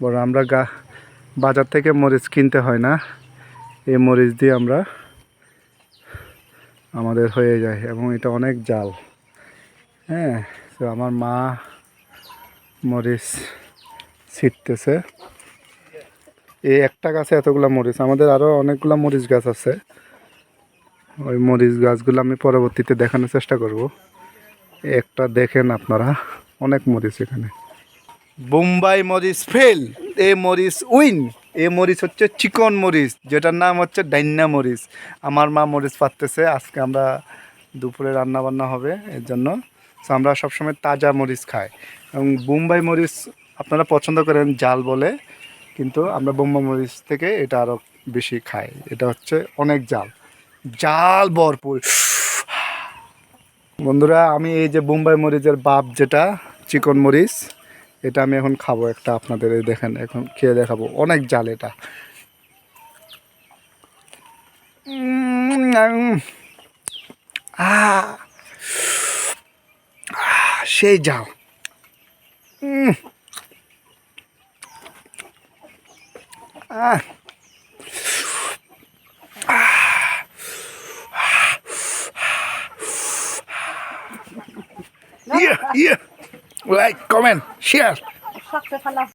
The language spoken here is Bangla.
বড় আমরা বাজার থেকে মরিচ কিনতে হয় না, এই মরিচ দিয়ে আমরা আমাদের হয়ে যায়, এবং এটা অনেক জাল। হ্যাঁ, তো আমার মা মরিচ ছিটতেছে। এই একটা গাছে এতগুলা মরিচ, আমাদের আরও অনেকগুলা মরিচ গাছ আছে। ওই মরিচ গাছগুলো আমি পরবর্তীতে দেখানোর চেষ্টা করব। একটা দেখেন আপনারা, অনেক মরিচ এখানে। বোম্বাই মরিচ ফেল, এ মরিচ উইন। এ মরিচ হচ্ছে চিকন মরিচ, যেটার নাম হচ্ছে ডাইন্না মরিচ। আমার মা মরিচ পাততেছে, আজকে আমরা দুপুরে রান্না বান্না হবে এর জন্য। তো আমরা সবসময় তাজা মরিচ খাই, এবং বোম্বাই মরিচ আপনারা পছন্দ করেন জাল বলে, কিন্তু আমরা বোম্বাই মরিচ থেকে এটা আরও বেশি খাই। এটা হচ্ছে অনেক জাল, জাল ভরপুর। বন্ধুরা, আমি এই যে বোম্বাই মরিচের বাপ, যেটা চিকন মরিচ, এটা আমি এখন খাবো একটা, আপনাদের এই দেখেন এখন খেয়ে দেখাবো, অনেক জাল এটা। সেই জাল। Yeah, like, comment, share.